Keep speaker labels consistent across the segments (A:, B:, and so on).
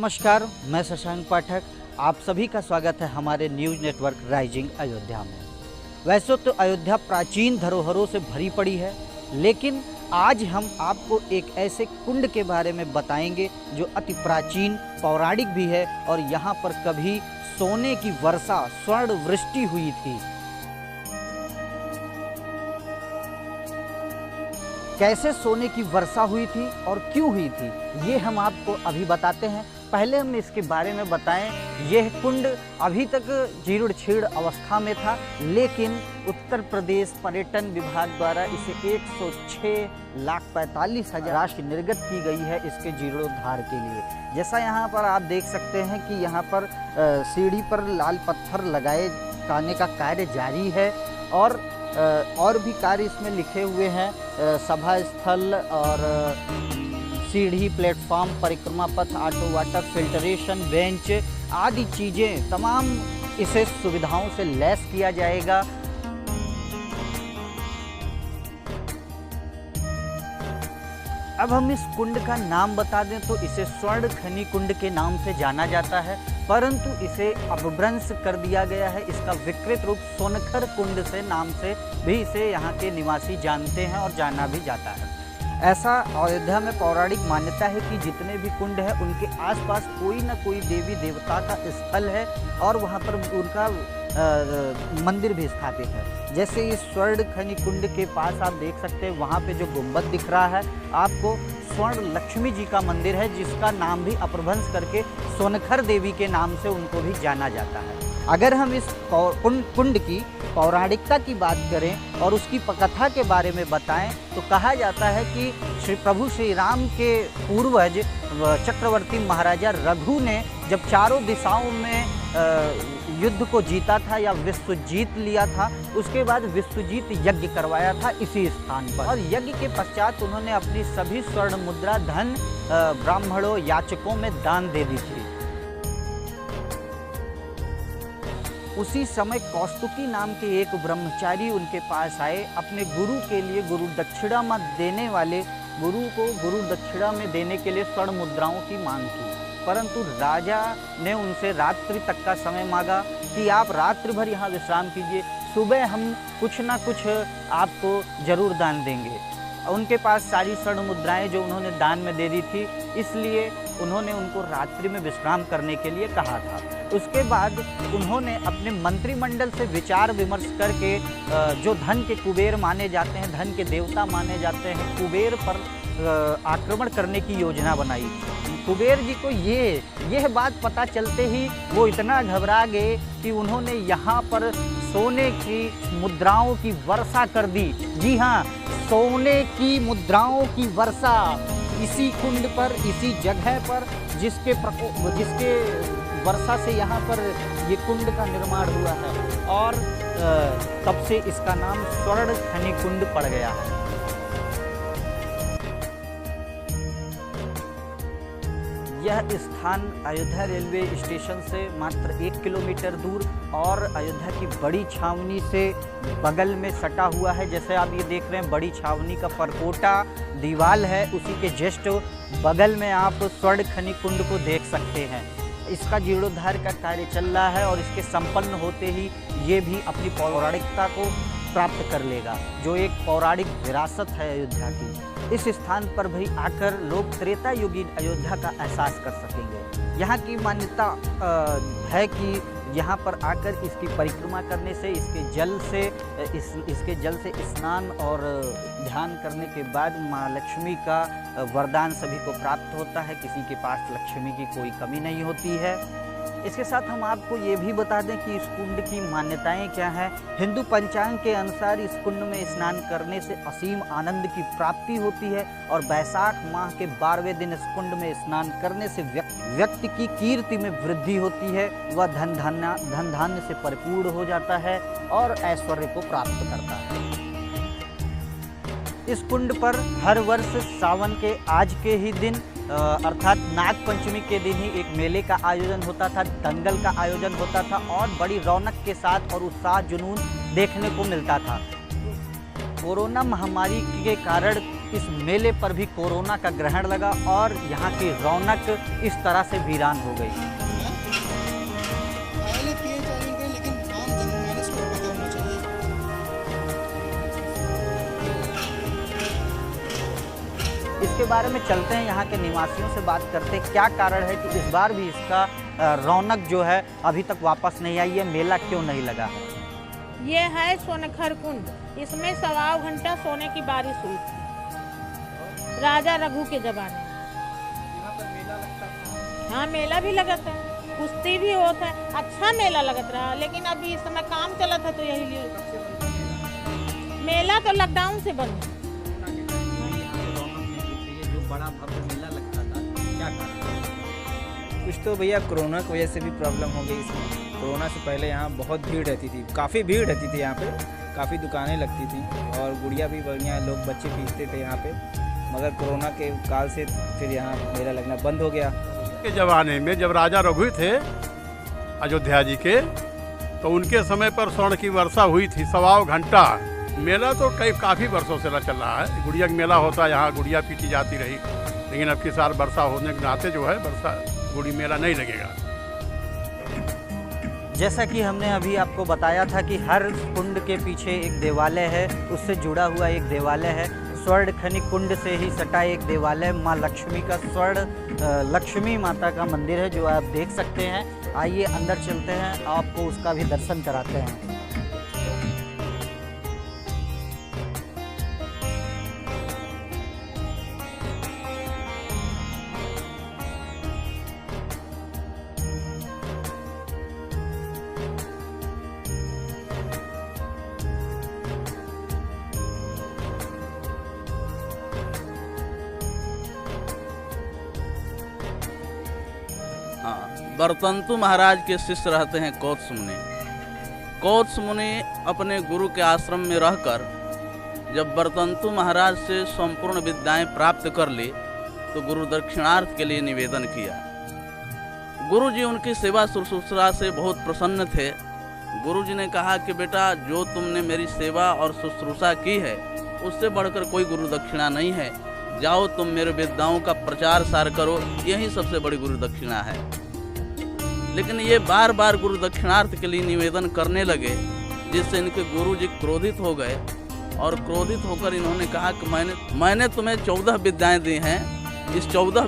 A: नमस्कार, मैं शशांक पाठक। आप सभी का स्वागत है हमारे न्यूज़ नेटवर्क राइजिंग अयोध्या में। वैसे तो अयोध्या प्राचीन धरोहरों से भरी पड़ी है, लेकिन आज हम आपको एक ऐसे कुंड के बारे में बताएंगे जो अति प्राचीन, पौराणिक भी है और यहाँ पर कभी सोने की वर्षा, स्वर्ण वृष्टि हुई थी। कैसे सोने की वर्षा हुई थी और क्यों हुई थी, ये हम आपको अभी बताते हैं। पहले हम इसके बारे में बताएं, यह कुंड अभी तक जीर्ण शीर्ण अवस्था में था, लेकिन उत्तर प्रदेश पर्यटन विभाग द्वारा इसे 106,45,000 राशि निर्गत की गई है इसके जीर्णोद्धार के लिए। जैसा यहाँ पर आप देख सकते हैं कि यहाँ पर सीढ़ी पर लाल पत्थर लगाए जाने का कार्य जारी है और भी कार्य इसमें लिखे हुए हैं। सभा स्थल और सीढ़ी, प्लेटफॉर्म, परिक्रमा पथ, ऑटो वाटर, फिल्टरेशन, बेंच आदि चीज़ें तमाम इसे सुविधाओं से लैस किया जाएगा। अब हम इस कुंड का नाम बता दें तो इसे स्वर्ण खनि कुंड के नाम से जाना जाता है, परंतु इसे अपभ्रंश कर दिया गया है। इसका विकृत रूप सोनखर कुंड से नाम से भी इसे यहाँ के निवासी जानते हैं और जाना भी जाता है। ऐसा अयोध्या में पौराणिक मान्यता है कि जितने भी कुंड हैं उनके आसपास कोई न कोई देवी देवता का स्थल है और वहाँ पर उनका मंदिर भी स्थापित है। जैसे इस स्वर्ण खनि कुंड के पास आप देख सकते हैं, वहाँ पे जो गुंबद दिख रहा है आपको, स्वर्ण लक्ष्मी जी का मंदिर है, जिसका नाम भी अपभ्रंश करके सोनखर देवी के नाम से उनको भी जाना जाता है। अगर हम इस कुंड की पौराणिकता की बात करें और उसकी कथा के बारे में बताएं तो कहा जाता है कि प्रभु श्री राम के पूर्वज चक्रवर्ती महाराजा रघु ने जब चारों दिशाओं में युद्ध को जीता था या विश्व जीत लिया था, उसके बाद विश्वजीत यज्ञ करवाया था इसी स्थान पर, और यज्ञ के पश्चात उन्होंने अपनी सभी स्वर्ण मुद्रा धन ब्राह्मणों याचकों में दान दे दी थी। उसी समय कौस्तुकी नाम के एक ब्रह्मचारी उनके पास आए, अपने गुरु के लिए गुरु दक्षिणा में देने वाले गुरु को गुरु दक्षिणा में देने के लिए स्वर्ण मुद्राओं की मांग की, परंतु राजा ने उनसे रात्रि तक का समय मांगा कि आप रात्रि भर यहाँ विश्राम कीजिए, सुबह हम कुछ ना कुछ आपको जरूर दान देंगे। उनके पास सारी स्वर्ण मुद्राएं जो उन्होंने दान में दे दी थी, इसलिए उन्होंने उनको रात्रि में विश्राम करने के लिए कहा था। उसके बाद उन्होंने अपने मंत्रिमंडल से विचार विमर्श करके जो धन के कुबेर माने जाते हैं, धन के देवता माने जाते हैं, कुबेर पर आक्रमण करने की योजना बनाई। कुबेर जी को यह बात पता चलते ही वो इतना घबरा गए कि उन्होंने यहाँ पर सोने की मुद्राओं की वर्षा कर दी। जी हाँ, सोने की मुद्राओं की वर्षा इसी कुंड पर, इसी जगह पर, जिसके वर्षा से यहाँ पर ये कुंड का निर्माण हुआ है और तब से इसका नाम स्वर्ण खनि कुंड पड़ गया है। यह स्थान अयोध्या रेलवे स्टेशन से मात्र 1 किलोमीटर दूर और अयोध्या की बड़ी छावनी से बगल में सटा हुआ है। जैसे आप ये देख रहे हैं, बड़ी छावनी का परकोटा दीवाल है, उसी के जस्ट बगल में आप स्वर्ण खनि कुंड को देख सकते हैं। इसका जीर्णोद्धार का कार्य चल रहा है और इसके संपन्न होते ही ये भी अपनी पौराणिकता को प्राप्त कर लेगा, जो एक पौराणिक विरासत है अयोध्या की। इस स्थान पर भी आकर लोग त्रेता युगीन अयोध्या का एहसास कर सकेंगे। यहाँ की मान्यता है कि यहाँ पर आकर इसकी परिक्रमा करने से, इसके जल से स्नान और ध्यान करने के बाद माँ लक्ष्मी का वरदान सभी को प्राप्त होता है। किसी के पास लक्ष्मी की कोई कमी नहीं होती है। इसके साथ हम आपको ये भी बता दें कि इस कुंड की मान्यताएं क्या हैं। हिंदू पंचांग के अनुसार इस कुंड में स्नान करने से असीम आनंद की प्राप्ति होती है और बैसाख माह के 12वें दिन इस कुंड में स्नान करने से व्यक्ति की कीर्ति में वृद्धि होती है, वह धन धान्य से परिपूर्ण हो जाता है और ऐश्वर्य को प्राप्त करता है। इस कुंड पर हर वर्ष सावन के आज के ही दिन अर्थात नाग पंचमी के दिन ही एक मेले का आयोजन होता था, दंगल का आयोजन होता था और बड़ी रौनक के साथ और उत्साह जुनून देखने को मिलता था। कोरोना महामारी के कारण इस मेले पर भी कोरोना का ग्रहण लगा और यहाँ की रौनक इस तरह से वीरान हो गई।
B: पहले पिए चलेंगे, लेकिन आम जनमानस को पता होना चाहिए।
A: इसके बारे में चलते हैं, यहाँ के निवासियों से बात करते हैं क्या कारण है कि इस बार भी इसका रौनक जो है अभी तक वापस नहीं आई है, मेला क्यों नहीं लगा है।
C: ये है सोनखर कुंड, इसमें 1.25 घंटा सोने की बारिश हुई थी राजा रघु के जमाने में।
B: यहाँ पर मेला लगता था।
C: हाँ, मेला भी लगा था, कुश्ती भी होता है, अच्छा मेला लगत रहा। लेकिन अभी इस समय काम चला था तो यही लिए मेला तो लॉकडाउन से बंद है।
A: जो बड़ा भव्य मेला लगता था, क्या कारण?
D: कुछ तो भैया कोरोना की वजह से भी प्रॉब्लम हो गई इसमें। कोरोना से पहले यहाँ बहुत भीड़ रहती थी, काफ़ी भीड़ रहती थी यहाँ पे, काफ़ी दुकानें लगती थी और गुड़िया भी बढ़िया, लोग बच्चे खरीदते थे यहाँ पे। मगर कोरोना के काल से फिर यहाँ मेला लगना बंद हो गया।
E: के ज़माने में जब राजा रघु थे अयोध्या जी के, तो उनके समय पर स्वर्ण की वर्षा हुई थी 1.25 घंटा। मेला तो काफ़ी वर्षों से चल रहा है, गुड़िया का मेला होता है, यहाँ गुड़िया पीटी जाती रही। लेकिन अब की साल वर्षा होने के नाते जो है वर्षा गुड़ी मेला नहीं लगेगा।
A: जैसा कि हमने अभी आपको बताया था कि हर कुंड के पीछे एक देवालय है, उससे जुड़ा हुआ एक देवालय है। स्वर्ण खनि कुंड से ही सटा एक देवालय माँ लक्ष्मी का, स्वर्ण लक्ष्मी माता का मंदिर है जो आप देख सकते हैं। आइए अंदर चलते हैं, आपको उसका भी दर्शन कराते हैं।
F: बरतंतु महाराज के शिष्य रहते हैं कौत्स मुनि। कौत्स मुनि अपने गुरु के आश्रम में रहकर जब बरतंतु महाराज से संपूर्ण विद्याएं प्राप्त कर ली तो गुरु दक्षिणार्थ के लिए निवेदन किया। गुरु जी उनकी सेवा शुश्रूषा से बहुत प्रसन्न थे। गुरु जी ने कहा कि बेटा, जो तुमने मेरी सेवा और शुश्रूषा की है उससे बढ़कर कोई गुरु दक्षिणा नहीं है। जाओ तुम मेरे विद्याओं का प्रचार सार करो, यही सबसे बड़ी गुरु दक्षिणा है। लेकिन ये बार बार गुरु दक्षिणार्थ के लिए निवेदन करने लगे, जिससे इनके गुरु जी क्रोधित हो गए और क्रोधित होकर इन्होंने कहा कि मैंने तुम्हें 14 विद्याएं दी हैं, इस 14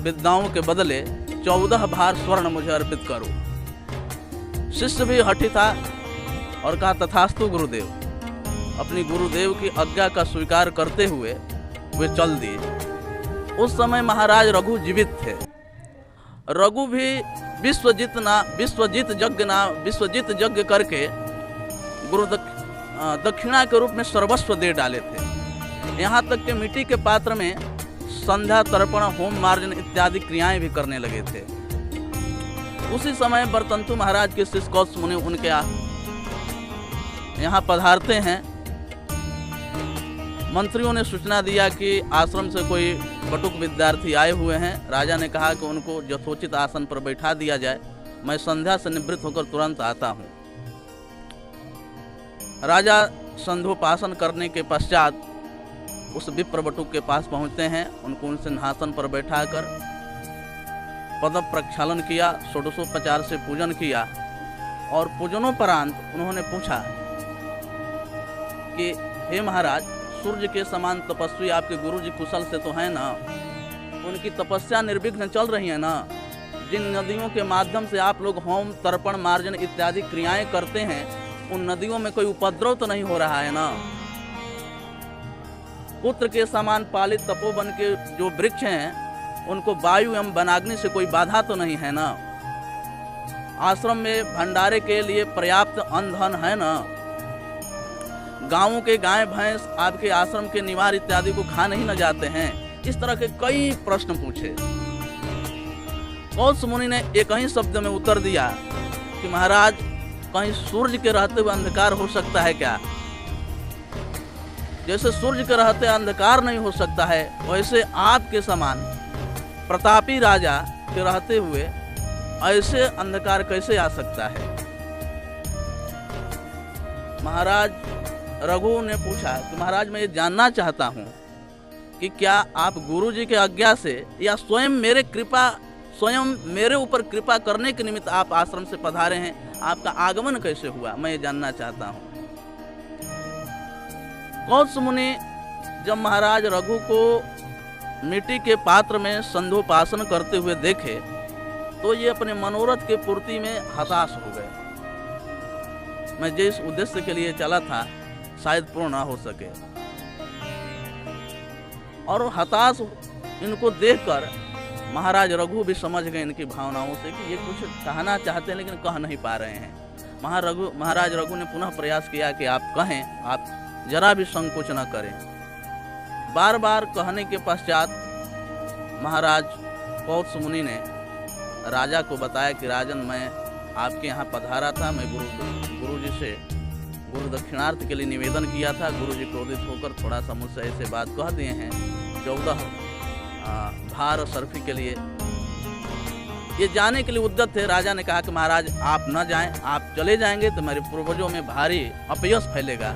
F: विद्याओं के बदले 14 भार स्वर्ण मुझे अर्पित करो। शिष्य भी हठी था और कहा तथास्तु गुरुदेव। अपनी गुरुदेव की आज्ञा का स्वीकार करते हुए वे चल दिए। उस समय महाराज रघु जीवित थे। रघु भी विश्वजित यज्ञ करके गुरु दक्षिणा के रूप में सर्वस्व दे डाले थे। यहाँ तक कि मिट्टी के पात्र में संध्या, तर्पण, होम मार्जन इत्यादि क्रियाएं भी करने लगे थे। उसी समय बरतंतु महाराज के शिष्य कौत्स मुनि उनके यहाँ पधारते हैं। मंत्रियों ने सूचना दिया कि आश्रम से कोई बटुक विद्यार्थी आए हुए हैं। राजा ने कहा कि उनको यथोचित आसन पर बैठा दिया जाए, मैं संध्या से निवृत्त होकर तुरंत आता हूँ। राजा संध्योपासन करने के पश्चात उस विप्र बटुक के पास पहुँचते हैं। उनको उन सिंहासन पर बैठाकर पद प्रक्षालन किया, षोडशोपचार से पूजन किया और पूजनोपरांत उन्होंने पूछा कि हे महाराज, सूर्य के समान तपस्वी आपके गुरु जी कुशल से तो हैं ना? उनकी तपस्या निर्विघ्न चल रही है ना? जिन नदियों के माध्यम से आप लोग होम, तर्पण, मार्जन इत्यादि क्रियाएं करते हैं, उन नदियों में कोई उपद्रव तो नहीं हो रहा है ना? पुत्र के समान पालित तपोवन के जो वृक्ष हैं, उनको वायु एवं वनाग्नि से कोई बाधा तो नहीं है ना? आश्रम में भंडारे के लिए पर्याप्त अन्न धन है ना? गांवों के गाय भैंस आपके आश्रम के निवार इत्यादि को खा नहीं न जाते हैं? इस तरह के कई प्रश्न पूछे। कौत्स मुनि ने एक ही शब्द में उत्तर दिया कि महाराज, कहीं सूर्य के रहते हुए अंधकार हो सकता है क्या? जैसे सूर्य के रहते अंधकार नहीं हो सकता है, वैसे आपके समान प्रतापी राजा के रहते हुए ऐसे अंधकार कैसे आ सकता है? महाराज रघु ने पूछा कि महाराज, मैं ये जानना चाहता हूँ कि क्या आप गुरु जी के आज्ञा से या स्वयं मेरे ऊपर कृपा करने के निमित्त आप आश्रम से पधारे हैं, आपका आगमन कैसे हुआ, मैं ये जानना चाहता हूँ। कौत्स मुनि जब महाराज रघु को मिट्टी के पात्र में संध्योपासन करते हुए देखे तो ये अपने मनोरथ के पूर्ति में हताश हो गए। मैं जिस उद्देश्य के लिए चला था शायद पूर्ण ना हो सके, और हताश इनको देखकर महाराज रघु भी समझ गए इनकी भावनाओं से कि ये कुछ कहना चाहते हैं लेकिन कह नहीं पा रहे हैं। महाराज रघु ने पुनः प्रयास किया कि आप कहें, आप जरा भी संकोच न करें। बार बार कहने के पश्चात महाराज कौत्स मुनि ने राजा को बताया कि राजन, मैं आपके यहाँ पधारा था, मैं गुरु जी से गुरु दक्षिणार्थ के लिए निवेदन किया था। गुरु जी क्रोधित होकर थोड़ा सा मुझसे ऐसे बात कह दिए हैं। 14 भार सर्फी के लिए ये जाने के लिए उद्यत थे। राजा ने कहा कि महाराज आप न जाएं, आप चले जाएंगे तो मेरे पूर्वजों में भारी अपयश फैलेगा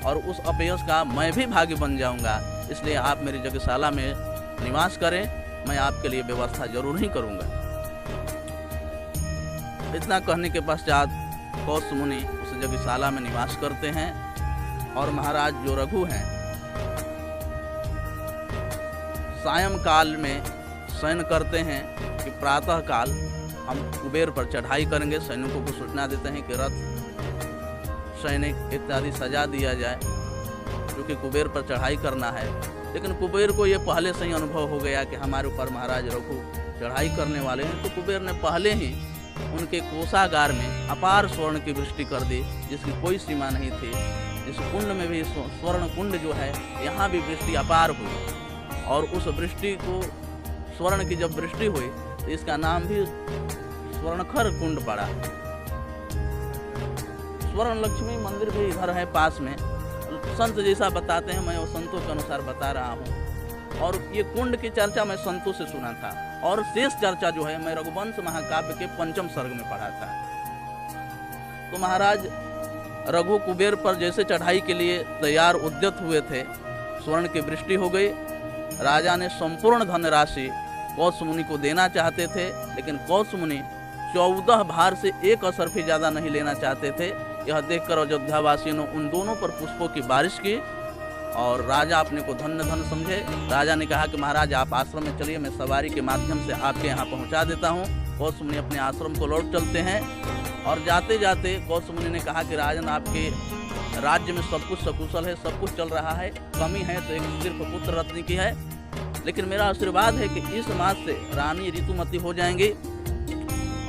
F: और उस अपयश का मैं भी भागी बन जाऊंगा, इसलिए आप मेरी यज्ञशाला में निवास करें, मैं आपके लिए व्यवस्था जरूर ही करूंगा। इतना कहने के पश्चात कौत्स मुनि उस यज्ञशाला में निवास करते हैं और महाराज जो रघु हैं सायं काल में शयन करते हैं कि प्रातः काल हम कुबेर पर चढ़ाई करेंगे। सैनिकों को सूचना देते हैं कि रथ, सैनिक इत्यादि सजा दिया जाए क्योंकि कुबेर पर चढ़ाई करना है। लेकिन कुबेर को ये पहले से ही अनुभव हो गया कि हमारे ऊपर महाराज रघु चढ़ाई करने वाले हैं, तो कुबेर ने पहले ही उनके कोषागार में अपार स्वर्ण की वृष्टि कर दी जिसकी कोई सीमा नहीं थी। इस कुंड में भी स्वर्ण कुंड जो है यहाँ भी वृष्टि अपार हुई और उस वृष्टि को, स्वर्ण की जब वृष्टि हुई तो इसका नाम भी स्वर्णखर कुंड पड़ा। स्वर्ण लक्ष्मी मंदिर भी इधर है पास में। संत जैसा बताते हैं, मैं वो संतों के अनुसार बता रहा हूँ। और ये कुंड की चर्चा मैं संतों से सुना था और शेष चर्चा जो है मैं रघुवंश महाकाव्य के 5वें सर्ग में पढ़ा था। तो महाराज रघु कुबेर पर जैसे चढ़ाई के लिए तैयार उद्यत हुए थे, स्वर्ण की वृष्टि हो गई। राजा ने संपूर्ण धनराशि कौत्स मुनि को देना चाहते थे, लेकिन कौत्स मुनि 14 भार से 1 असरफी ज़्यादा नहीं लेना चाहते थे। यह देखकर अयोध्यावासियों ने उन दोनों पर पुष्पों की बारिश की और राजा अपने को धन्य धन्य समझे। राजा ने कहा कि महाराज आप आश्रम में चलिए, मैं सवारी के माध्यम से आपके यहाँ पहुँचा देता हूँ। कौत्स मुनि अपने आश्रम को लौट चलते हैं और जाते जाते कौत्स मुनि ने कहा कि राजन, आपके राज्य में सब कुछ सकुशल है, सब कुछ चल रहा है, कमी है तो एक सिर्फ पुत्र रत्न की है, लेकिन मेरा आशीर्वाद है कि इस मास से रानी ऋतुमती हो जाएंगी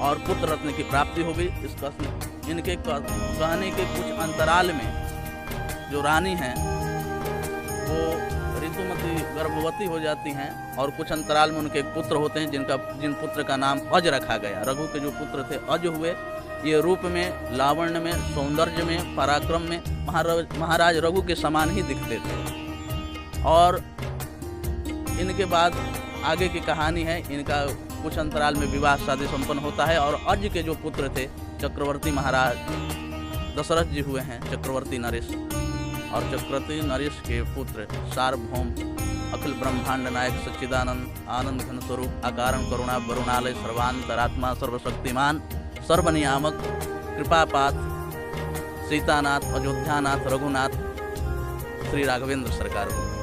F: और पुत्र रत्न की प्राप्ति होगी। इस कस्म इनके कहने के कुछ अंतराल में जो रानी हैं वो ऋतुमती गर्भवती हो जाती हैं और कुछ अंतराल में उनके एक पुत्र होते हैं जिन पुत्र का नाम अज रखा गया। रघु के जो पुत्र थे अज हुए। ये रूप में, लावण्य में, सौंदर्य में, पराक्रम में महाराज रघु के समान ही दिखते थे। और इनके बाद आगे की कहानी है। इनका कुछ अंतराल में विवाह शादी संपन्न होता है और अज के जो पुत्र थे चक्रवर्ती महाराज दशरथ जी हुए हैं, चक्रवर्ती नरेश। और चक्रवर्ती नरेश के पुत्र सार्वभौम अखिल ब्रह्मांड नायक सच्चिदानंद आनंद घन स्वरूप अकारण करुणा वरुणालय सर्वांतरात्मा सर्वशक्तिमान सर्वनियामक कृपापात सीतानाथ अयोध्यानाथ रघुनाथ श्री राघवेंद्र सरकार को